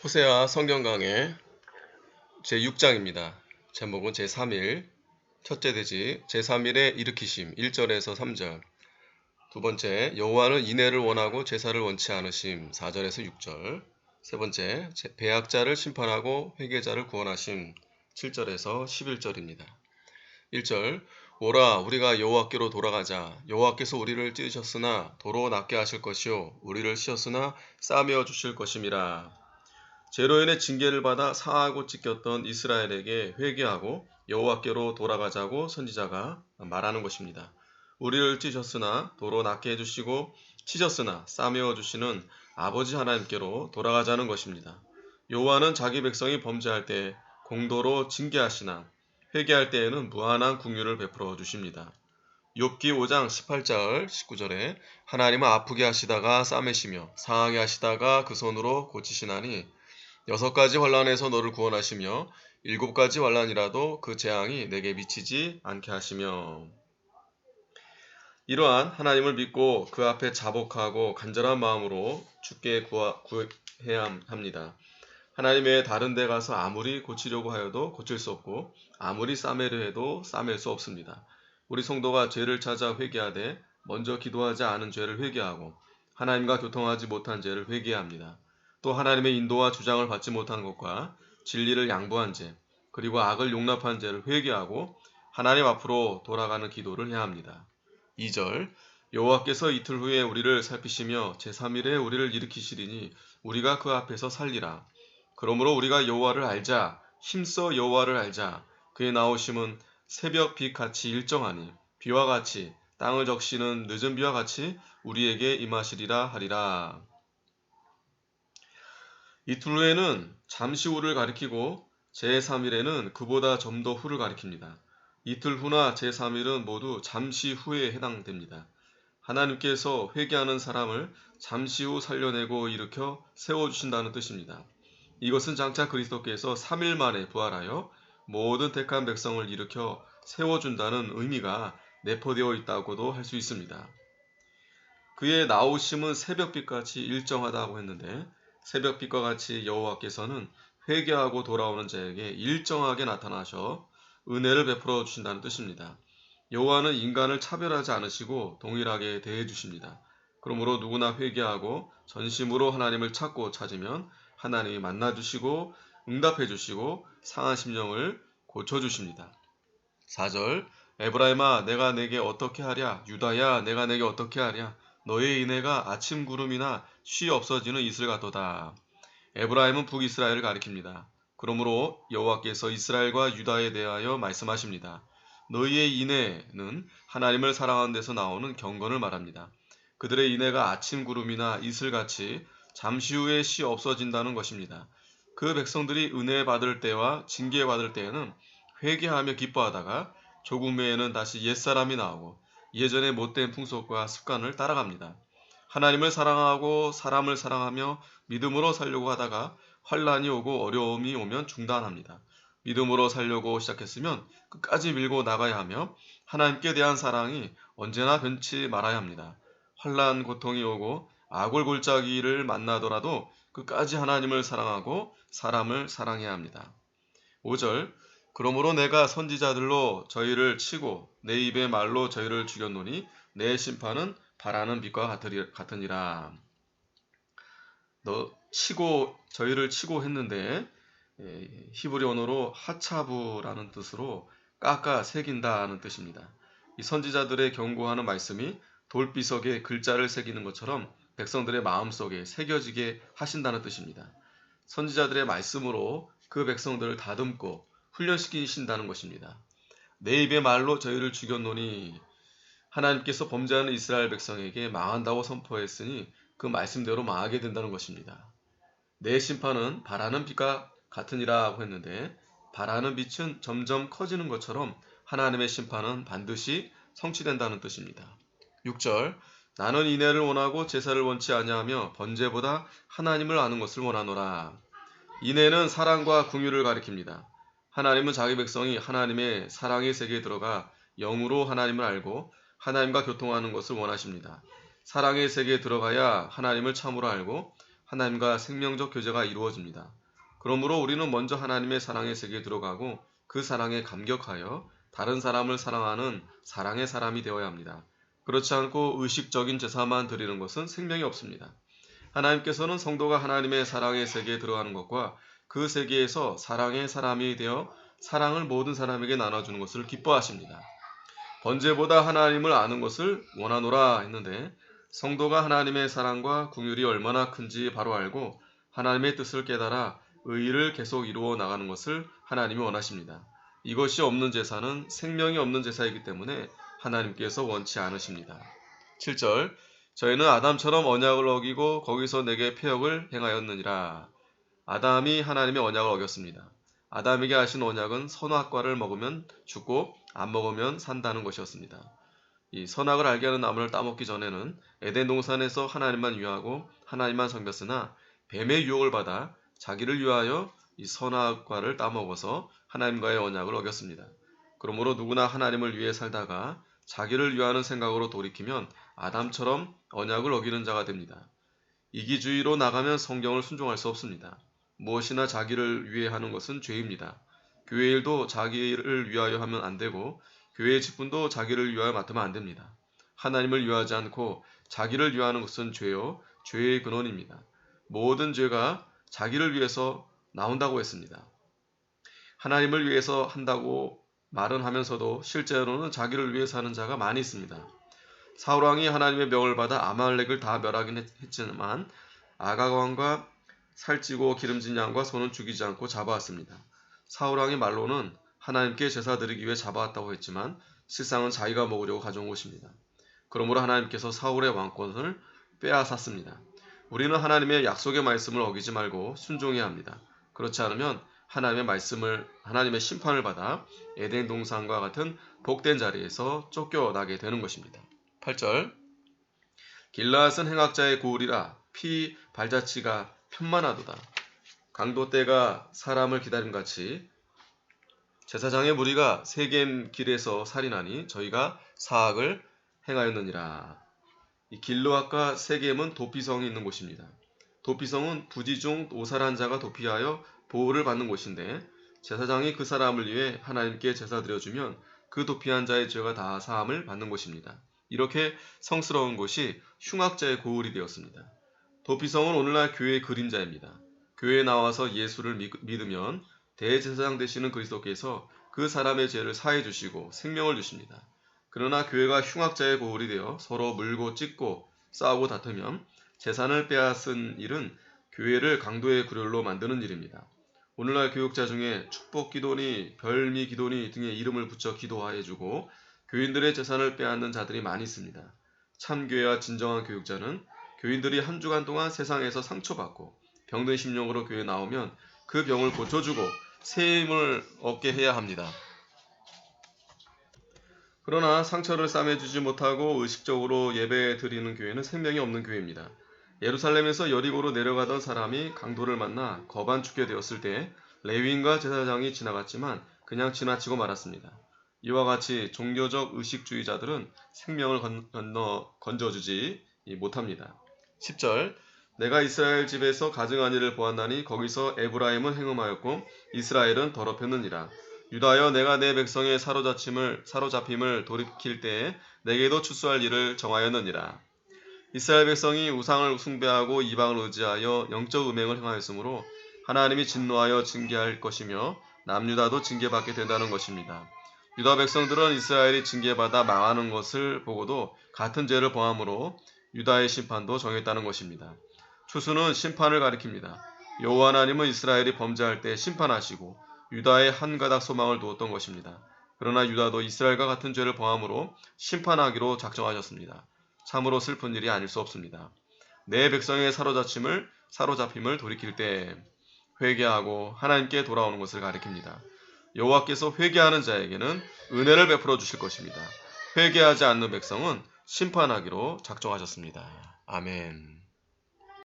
호세아 성경 강해 제6장입니다. 제목은 제3일 첫째 돼지 제3일의 일으키심 1절에서 3절. 두 번째, 여호와는 인애를 원하고 제사를 원치 않으심 4절에서 6절. 세 번째, 배약자를 심판하고 회개자를 구원하심 7절에서 11절입니다. 1절, 오라 우리가 여호와께로 돌아가자. 여호와께서 우리를 찢으셨으나 도로 낫게 하실 것이요 우리를 씌었으나 싸매어 주실 것임이라. 죄로 인해 징계를 받아 상하고 찢겼던 이스라엘에게 회개하고 여호와께로 돌아가자고 선지자가 말하는 것입니다. 우리를 찢으셨으나 도로 낫게 해주시고 치셨으나 싸매어 주시는 아버지 하나님께로 돌아가자는 것입니다. 여호와는 자기 백성이 범죄할 때 공도로 징계하시나 회개할 때에는 무한한 긍휼을 베풀어 주십니다. 욥기 5장 18절 19절에 하나님은 아프게 하시다가 싸매시며 상하게 하시다가 그 손으로 고치시나니 6가지 환난에서 너를 구원하시며 7가지 환난이라도 그 재앙이 내게 미치지 않게 하시며. 이러한 하나님을 믿고 그 앞에 자복하고 간절한 마음으로 주께 구해야 합니다. 하나님 외에 다른 데 가서 아무리 고치려고 하여도 고칠 수 없고 아무리 싸매려 해도 싸맬 수 없습니다. 우리 성도가 죄를 찾아 회개하되 먼저 기도하지 않은 죄를 회개하고 하나님과 교통하지 못한 죄를 회개해야 합니다. 또 하나님의 인도와 주장을 받지 못한 것과 진리를 양보한 죄, 그리고 악을 용납한 죄를 회개하고 하나님 앞으로 돌아가는 기도를 해야 합니다. 2절, 여호와께서 이틀 후에 우리를 살피시며 제3일에 우리를 일으키시리니 우리가 그 앞에서 살리라. 그러므로 우리가 여호와를 알자, 힘써 여호와를 알자. 그의 나오심은 새벽 빛같이 일정하니 비와 같이 땅을 적시는 늦은 비와 같이 우리에게 임하시리라 하리라. 이틀 후에는 잠시 후를 가리키고 제3일에는 그보다 좀 더 후를 가리킵니다. 이틀 후나 제3일은 모두 잠시 후에 해당됩니다. 하나님께서 회개하는 사람을 잠시 후 살려내고 일으켜 세워주신다는 뜻입니다. 이것은 장차 그리스도께서 3일 만에 부활하여 모든 택한 백성을 일으켜 세워준다는 의미가 내포되어 있다고도 할 수 있습니다. 그의 나오심은 새벽빛같이 일정하다고 했는데 새벽빛과 같이 여호와께서는 회개하고 돌아오는 자에게 일정하게 나타나셔 은혜를 베풀어 주신다는 뜻입니다. 여호와는 인간을 차별하지 않으시고 동일하게 대해 주십니다. 그러므로 누구나 회개하고 전심으로 하나님을 찾고 찾으면 하나님이 만나 주시고 응답해 주시고 상한 심령을 고쳐 주십니다. 4절, 에브라임아 내가 내게 어떻게 하랴? 유다야 내가 내게 어떻게 하랴? 너의 인애가 아침 구름이나 쉬 없어지는 이슬 같도다. 에브라임은 북이스라엘을 가리킵니다. 그러므로 여호와께서 이스라엘과 유다에 대하여 말씀하십니다. 너희의 인애는 하나님을 사랑하는 데서 나오는 경건을 말합니다. 그들의 인애가 아침 구름이나 이슬같이 잠시 후에 쉬 없어진다는 것입니다. 그 백성들이 은혜 받을 때와 징계 받을 때에는 회개하며 기뻐하다가 조금 후에는 다시 옛사람이 나오고 예전의 못된 풍속과 습관을 따라갑니다. 하나님을 사랑하고 사람을 사랑하며 믿음으로 살려고 하다가 환란이 오고 어려움이 오면 중단합니다. 믿음으로 살려고 시작했으면 끝까지 밀고 나가야 하며 하나님께 대한 사랑이 언제나 변치 말아야 합니다. 환란 고통이 오고 아골골짜기를 만나더라도 끝까지 하나님을 사랑하고 사람을 사랑해야 합니다. 5절, 그러므로 내가 선지자들로 저희를 치고 내 입의 말로 저희를 죽였노니 내 심판은 바라는 빛과 같으니라. 저희를 치고 했는데 히브리 언어로 하차부라는 뜻으로 깎아 새긴다는 뜻입니다. 이 선지자들의 경고하는 말씀이 돌비석에 글자를 새기는 것처럼 백성들의 마음속에 새겨지게 하신다는 뜻입니다. 선지자들의 말씀으로 그 백성들을 다듬고 훈련시키신다는 것입니다. 내 입의 말로 저희를 죽였노니 하나님께서 범죄하는 이스라엘 백성에게 망한다고 선포했으니 그 말씀대로 망하게 된다는 것입니다. 내 심판은 바라는 빛과 같으니라고 했는데 바라는 빛은 점점 커지는 것처럼 하나님의 심판은 반드시 성취된다는 뜻입니다. 6절, 나는 인애를 원하고 제사를 원치 아니하며 번제보다 하나님을 아는 것을 원하노라. 인애는 사랑과 긍휼을 가리킵니다. 하나님은 자기 백성이 하나님의 사랑의 세계에 들어가 영으로 하나님을 알고 하나님과 교통하는 것을 원하십니다. 사랑의 세계에 들어가야 하나님을 참으로 알고 하나님과 생명적 교제가 이루어집니다. 그러므로 우리는 먼저 하나님의 사랑의 세계에 들어가고 그 사랑에 감격하여 다른 사람을 사랑하는 사랑의 사람이 되어야 합니다. 그렇지 않고 의식적인 제사만 드리는 것은 생명이 없습니다. 하나님께서는 성도가 하나님의 사랑의 세계에 들어가는 것과 그 세계에서 사랑의 사람이 되어 사랑을 모든 사람에게 나눠주는 것을 기뻐하십니다. 번제보다 하나님을 아는 것을 원하노라 했는데 성도가 하나님의 사랑과 긍휼이 얼마나 큰지 바로 알고 하나님의 뜻을 깨달아 의의를 계속 이루어 나가는 것을 하나님이 원하십니다. 이것이 없는 제사는 생명이 없는 제사이기 때문에 하나님께서 원치 않으십니다. 7절 저희는 아담처럼 언약을 어기고 거기서 내게 패역을 행하였느니라. 아담이 하나님의 언약을 어겼습니다. 아담에게 하신 언약은 선악과를 먹으면 죽고 안 먹으면 산다는 것이었습니다. 이 선악을 알게 하는 나무를 따먹기 전에는 에덴 동산에서 하나님만 위하고 하나님만 섬겼으나 뱀의 유혹을 받아 자기를 위하여 이 선악과를 따먹어서 하나님과의 언약을 어겼습니다. 그러므로 누구나 하나님을 위해 살다가 자기를 위하는 생각으로 돌이키면 아담처럼 언약을 어기는 자가 됩니다. 이기주의로 나가면 성경을 순종할 수 없습니다. 무엇이나 자기를 위해 하는 것은 죄입니다. 교회 일도 자기를 위하여 하면 안 되고 교회의 직분도 자기를 위하여 맡으면 안 됩니다. 하나님을 위하지 않고 자기를 위하는 것은 죄요, 죄의 근원입니다. 모든 죄가 자기를 위해서 나온다고 했습니다. 하나님을 위해서 한다고 말은 하면서도 실제로는 자기를 위해서 하는 자가 많이 있습니다. 사울왕이 하나님의 명을 받아 아말렉을 다 멸하긴 했지만 아가왕과 살찌고 기름진 양과 소는 죽이지 않고 잡아왔습니다. 사울왕의 말로는 하나님께 제사 드리기 위해 잡아왔다고 했지만 실상은 자기가 먹으려고 가져온 것입니다. 그러므로 하나님께서 사울의 왕권을 빼앗았습니다. 우리는 하나님의 약속의 말씀을 어기지 말고 순종해야 합니다. 그렇지 않으면 하나님의 심판을 받아 에덴 동산과 같은 복된 자리에서 쫓겨나게 되는 것입니다. 8절 길라앗은 행악자의 고울이라 피 발자취가 편만하도다. 강도 때가 사람을 기다림같이 제사장의 무리가 세겜 길에서 살인하니 저희가 사악을 행하였느니라. 이 길르앗과 세겜은 도피성이 있는 곳입니다. 도피성은 부지 중 오살한 자가 도피하여 보호를 받는 곳인데 제사장이 그 사람을 위해 하나님께 제사 드려주면 그 도피한 자의 죄가 다 사함을 받는 곳입니다. 이렇게 성스러운 곳이 흉악자의 고울이 되었습니다. 도피성은 오늘날 교회의 그림자입니다. 교회에 나와서 예수를 믿으면 대제사장 되시는 그리스도께서 그 사람의 죄를 사해 주시고 생명을 주십니다. 그러나 교회가 흉악자의 고울이 되어 서로 물고 찢고 싸우고 다투면 재산을 빼앗은 일은 교회를 강도의 굴혈로 만드는 일입니다. 오늘날 교육자 중에 축복 기도니 별미 기도니 등의 이름을 붙여 기도하여주고 교인들의 재산을 빼앗는 자들이 많이 있습니다. 참교회와 진정한 교육자는 교인들이 한 주간 동안 세상에서 상처받고 병든 심령으로 교회에 나오면 그 병을 고쳐주고 새 힘을 얻게 해야 합니다. 그러나 상처를 싸매주지 못하고 의식적으로 예배 드리는 교회는 생명이 없는 교회입니다. 예루살렘에서 여리고로 내려가던 사람이 강도를 만나 거반 죽게 되었을 때 레위인과 제사장이 지나갔지만 그냥 지나치고 말았습니다. 이와 같이 종교적 의식주의자들은 생명을 건져주지 못합니다. 10절 내가 이스라엘 집에서 가증한 일을 보았나니 거기서 에브라임은 행음하였고 이스라엘은 더럽혔느니라. 유다여 내가 내 백성의 사로잡힘을 돌이킬 때에 내게도 추수할 일을 정하였느니라. 이스라엘 백성이 우상을 숭배하고 이방을 의지하여 영적 음행을 행하였으므로 하나님이 진노하여 징계할 것이며 남유다도 징계받게 된다는 것입니다. 유다 백성들은 이스라엘이 징계받아 망하는 것을 보고도 같은 죄를 범함으로 유다의 심판도 정했다는 것입니다. 추수는 심판을 가리킵니다. 여호와 하나님은 이스라엘이 범죄할 때 심판하시고 유다의 한 가닥 소망을 두었던 것입니다. 그러나 유다도 이스라엘과 같은 죄를 범함으로 심판하기로 작정하셨습니다. 참으로 슬픈 일이 아닐 수 없습니다. 내 백성의 사로잡힘을 돌이킬 때 회개하고 하나님께 돌아오는 것을 가리킵니다. 여호와께서 회개하는 자에게는 은혜를 베풀어 주실 것입니다. 회개하지 않는 백성은 심판하기로 작정하셨습니다. 아멘.